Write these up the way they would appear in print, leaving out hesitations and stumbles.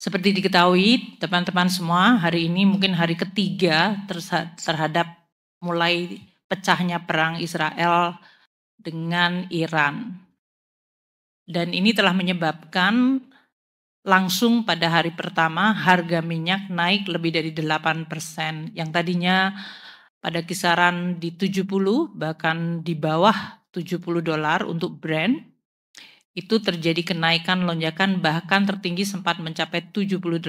Seperti diketahui teman-teman semua, hari ini mungkin hari ketiga terhadap mulai pecahnya perang Israel dengan Iran. Dan ini telah menyebabkan langsung pada hari pertama harga minyak naik lebih dari 8%. Yang tadinya pada kisaran di 70 bahkan di bawah $70 untuk Brent. Itu terjadi kenaikan lonjakan bahkan tertinggi sempat mencapai $78.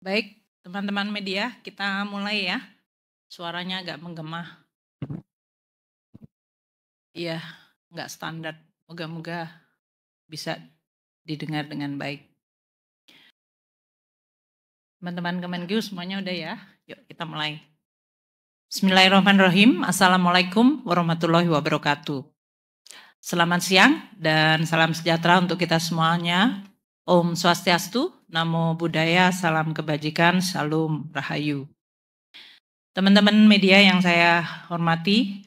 Baik, teman-teman media, kita mulai ya. Suaranya agak menggema. Iya, nggak standar. Moga-moga bisa didengar dengan baik. Teman-teman Kemenkeu semuanya udah ya? Yuk kita mulai. Bismillahirrahmanirrahim. Assalamualaikum warahmatullahi wabarakatuh. Selamat siang dan salam sejahtera untuk kita semuanya. Om Swastiastu, Namo Buddhaya, Salam Kebajikan, Salam Rahayu. Teman-teman media yang saya hormati,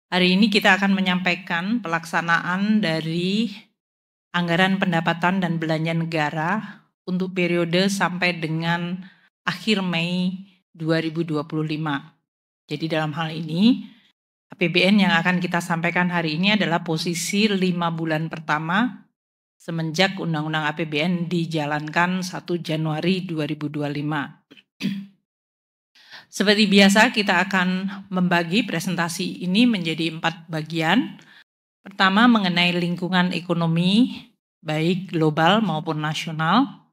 hari ini kita akan menyampaikan pelaksanaan dari anggaran pendapatan dan belanja negara untuk periode sampai dengan akhir Mei 2025. Jadi dalam hal ini, APBN yang akan kita sampaikan hari ini adalah posisi 5 bulan pertama semenjak Undang-Undang APBN dijalankan 1 Januari 2025. Seperti biasa kita akan membagi presentasi ini menjadi 4 bagian. Pertama mengenai lingkungan ekonomi baik global maupun nasional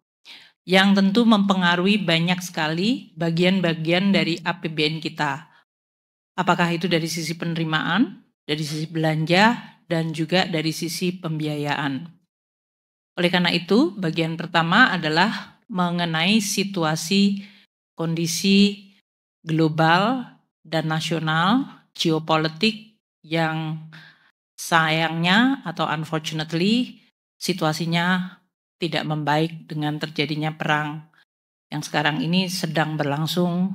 yang tentu mempengaruhi banyak sekali bagian-bagian dari APBN kita. Apakah itu dari sisi penerimaan, dari sisi belanja, dan juga dari sisi pembiayaan. Oleh karena itu, bagian pertama adalah mengenai situasi kondisi global dan nasional, geopolitik yang sayangnya atau unfortunately situasinya tidak membaik dengan terjadinya perang yang sekarang ini sedang berlangsung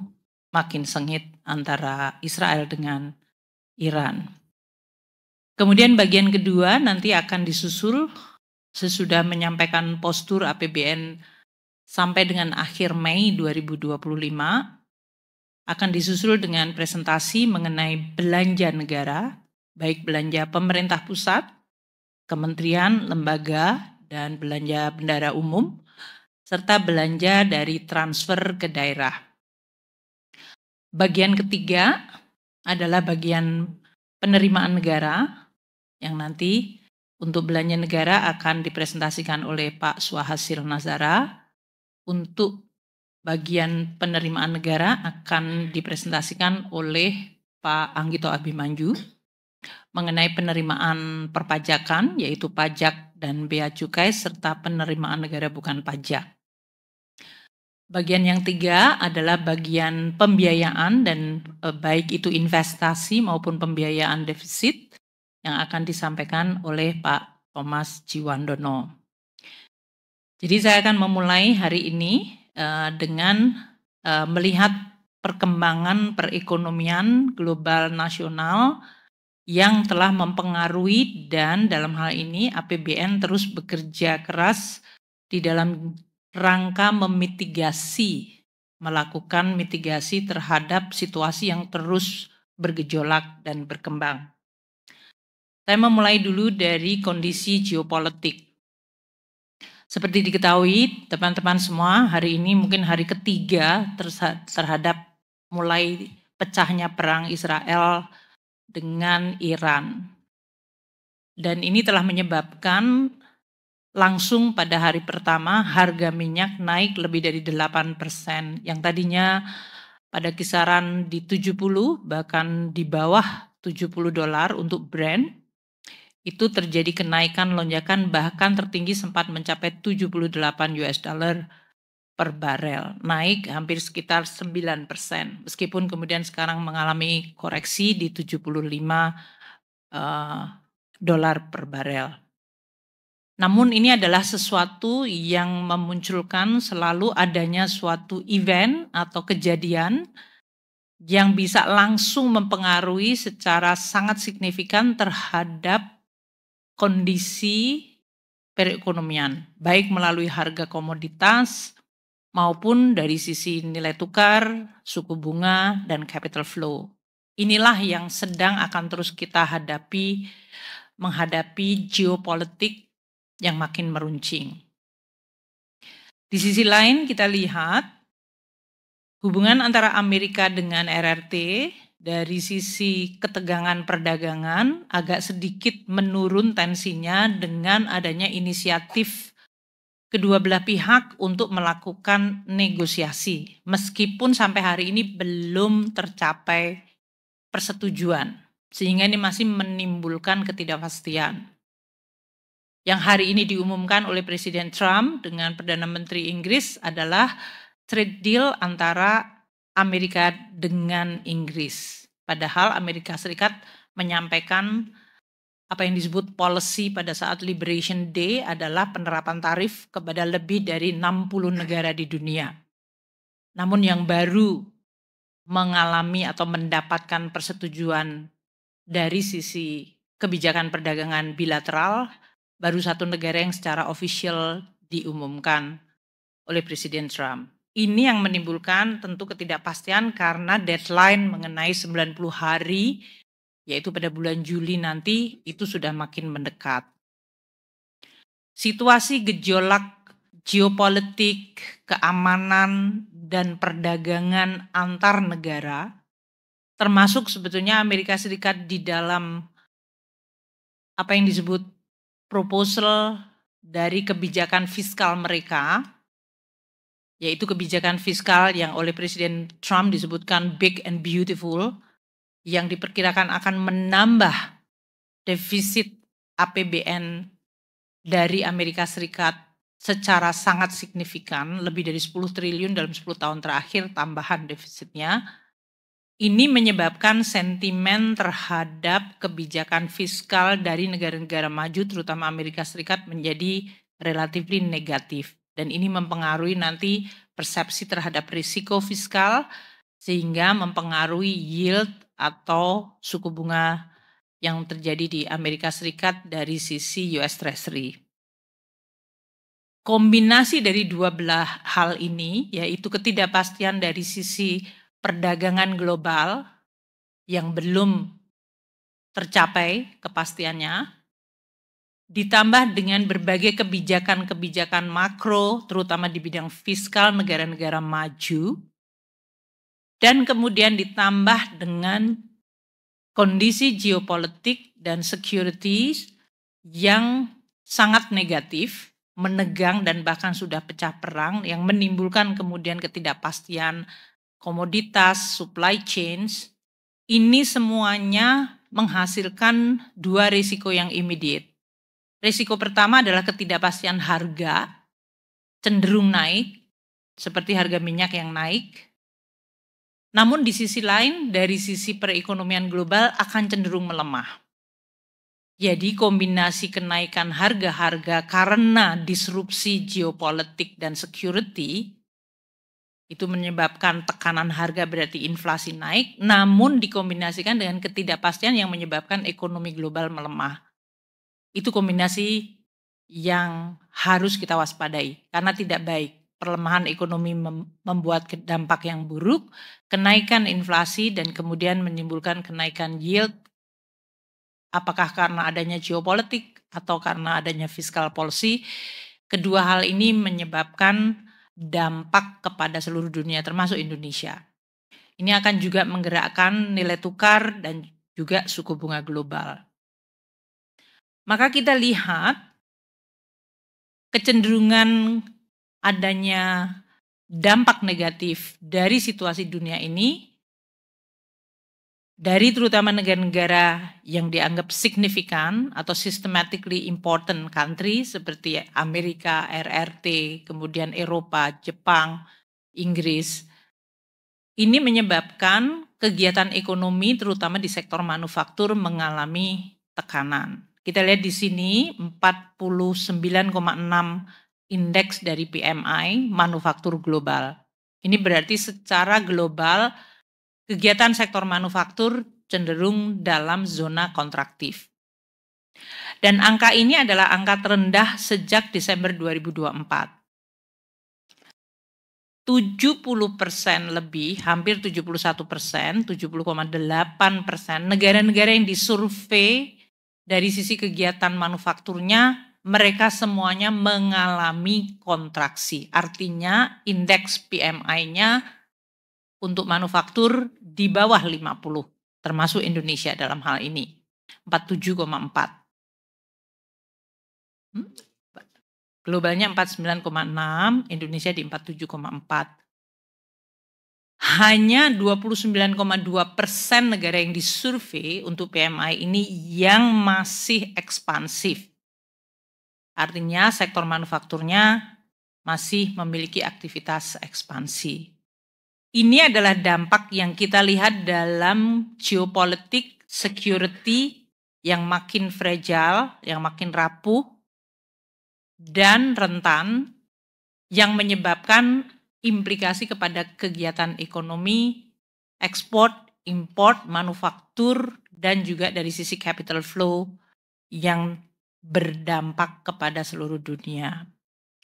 makin sengit antara Israel dengan Iran. Kemudian bagian kedua nanti akan disusul sesudah menyampaikan postur APBN sampai dengan akhir Mei 2025 akan disusul dengan presentasi mengenai belanja negara, baik belanja pemerintah pusat, kementerian, lembaga, dan belanja bendara umum, serta belanja dari transfer ke daerah. Bagian ketiga adalah bagian penerimaan negara yang nanti untuk belanja negara akan dipresentasikan oleh Pak Swahasil Nazara. Untuk bagian penerimaan negara akan dipresentasikan oleh Pak Anggito Abimanyu mengenai penerimaan perpajakan yaitu pajak dan bea cukai serta penerimaan negara bukan pajak. Bagian yang tiga adalah bagian pembiayaan dan baik itu investasi maupun pembiayaan defisit yang akan disampaikan oleh Pak Thomas Jiwandono. Jadi saya akan memulai hari ini dengan melihat perkembangan perekonomian global nasional yang telah mempengaruhi dan dalam hal ini APBN terus bekerja keras di dalam rangka melakukan mitigasi terhadap situasi yang terus bergejolak dan berkembang. Saya memulai dulu dari kondisi geopolitik. Seperti diketahui teman-teman semua, hari ini mungkin hari ketiga terhadap mulai pecahnya perang Israel dengan Iran. Dan ini telah menyebabkan langsung pada hari pertama harga minyak naik lebih dari 8%, yang tadinya pada kisaran di 70 bahkan di bawah $70 untuk Brent. Itu terjadi kenaikan lonjakan bahkan tertinggi sempat mencapai $78 per barel, naik hampir sekitar 9%, meskipun kemudian sekarang mengalami koreksi di $75 per barel. Namun ini adalah sesuatu yang memunculkan selalu adanya suatu event atau kejadian yang bisa langsung mempengaruhi secara sangat signifikan terhadap kondisi perekonomian, baik melalui harga komoditas maupun dari sisi nilai tukar, suku bunga, dan capital flow. Inilah yang sedang akan terus kita menghadapi geopolitik yang makin meruncing. Di sisi lain kita lihat hubungan antara Amerika dengan RRT dari sisi ketegangan perdagangan agak sedikit menurun tensinya dengan adanya inisiatif kedua belah pihak untuk melakukan negosiasi. Meskipun sampai hari ini belum tercapai persetujuan, sehingga ini masih menimbulkan ketidakpastian. Yang hari ini diumumkan oleh Presiden Trump dengan Perdana Menteri Inggris adalah trade deal antara Amerika dengan Inggris. Padahal Amerika Serikat menyampaikan apa yang disebut policy pada saat Liberation Day adalah penerapan tarif kepada lebih dari 60 negara di dunia. Namun yang baru mengalami atau mendapatkan persetujuan dari sisi kebijakan perdagangan bilateral, baru satu negara yang secara official diumumkan oleh Presiden Trump. Ini yang menimbulkan tentu ketidakpastian karena deadline mengenai 90 hari, yaitu pada bulan Juli nanti, itu sudah makin mendekat. Situasi gejolak geopolitik, keamanan, dan perdagangan antar negara, termasuk sebetulnya Amerika Serikat di dalam apa yang disebut proposal dari kebijakan fiskal mereka, yaitu kebijakan fiskal yang oleh Presiden Trump disebutkan big and beautiful, yang diperkirakan akan menambah defisit APBN dari Amerika Serikat secara sangat signifikan, lebih dari 10 triliun dalam 10 tahun terakhir tambahan defisitnya. Ini menyebabkan sentimen terhadap kebijakan fiskal dari negara-negara maju, terutama Amerika Serikat, menjadi relatif negatif. Dan ini mempengaruhi nanti persepsi terhadap risiko fiskal, sehingga mempengaruhi yield atau suku bunga yang terjadi di Amerika Serikat dari sisi US Treasury. Kombinasi dari dua belah hal ini, yaitu ketidakpastian dari sisi perdagangan global yang belum tercapai kepastiannya, ditambah dengan berbagai kebijakan-kebijakan makro, terutama di bidang fiskal negara-negara maju, dan kemudian ditambah dengan kondisi geopolitik dan securities yang sangat negatif, menegang dan bahkan sudah pecah perang, yang menimbulkan kemudian ketidakpastian komoditas, supply chains. Ini semuanya menghasilkan dua risiko yang immediate. Risiko pertama adalah ketidakpastian harga cenderung naik, seperti harga minyak yang naik. Namun di sisi lain, dari sisi perekonomian global akan cenderung melemah. Jadi kombinasi kenaikan harga-harga karena disrupsi geopolitik dan security itu menyebabkan tekanan harga, berarti inflasi naik, namun dikombinasikan dengan ketidakpastian yang menyebabkan ekonomi global melemah. Itu kombinasi yang harus kita waspadai karena tidak baik. Perlemahan ekonomi membuat dampak yang buruk, kenaikan inflasi dan kemudian menimbulkan kenaikan yield, apakah karena adanya geopolitik atau karena adanya fiscal policy. Kedua hal ini menyebabkan dampak kepada seluruh dunia termasuk Indonesia. Ini akan juga menggerakkan nilai tukar dan juga suku bunga global. Maka kita lihat kecenderungan adanya dampak negatif dari situasi dunia ini dari terutama negara-negara yang dianggap signifikan atau systematically important country seperti Amerika, RRT, kemudian Eropa, Jepang, Inggris. Ini menyebabkan kegiatan ekonomi terutama di sektor manufaktur mengalami tekanan. Kita lihat di sini 49,6 indeks dari PMI manufaktur global. Ini berarti secara global kegiatan sektor manufaktur cenderung dalam zona kontraktif. Dan angka ini adalah angka terendah sejak Desember 2024. 70% lebih, hampir 71%, 70,8% negara-negara yang disurvei dari sisi kegiatan manufakturnya, mereka semuanya mengalami kontraksi. Artinya indeks PMI-nya untuk manufaktur di bawah 50, termasuk Indonesia dalam hal ini, 47,4. Globalnya 49,6, Indonesia di 47,4. Hanya 29,2% negara yang disurvei untuk PMI ini yang masih ekspansif. Artinya sektor manufakturnya masih memiliki aktivitas ekspansi. Ini adalah dampak yang kita lihat dalam geopolitik, security yang makin fragile, yang makin rapuh, dan rentan, yang menyebabkan implikasi kepada kegiatan ekonomi, ekspor, import, manufaktur, dan juga dari sisi capital flow yang berdampak kepada seluruh dunia.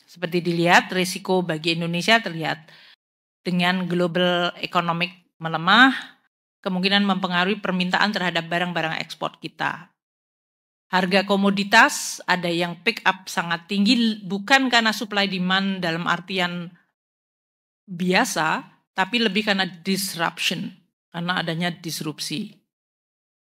Seperti dilihat, risiko bagi Indonesia terlihat dengan global economic melemah, kemungkinan mempengaruhi permintaan terhadap barang-barang ekspor kita. Harga komoditas ada yang pick up sangat tinggi, bukan karena supply demand dalam artian biasa, tapi lebih karena disruption, karena adanya disrupsi.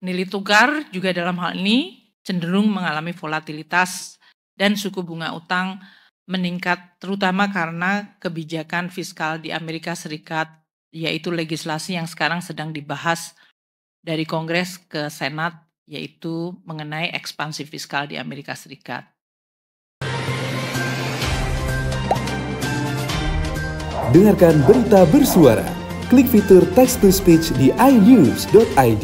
Nilai tukar juga dalam hal ini cenderung mengalami volatilitas dan suku bunga utang meningkat terutama karena kebijakan fiskal di Amerika Serikat, yaitu legislasi yang sekarang sedang dibahas dari Kongres ke Senat, yaitu mengenai ekspansi fiskal di Amerika Serikat. Dengarkan berita bersuara. Klik fitur text to speech di inews.id.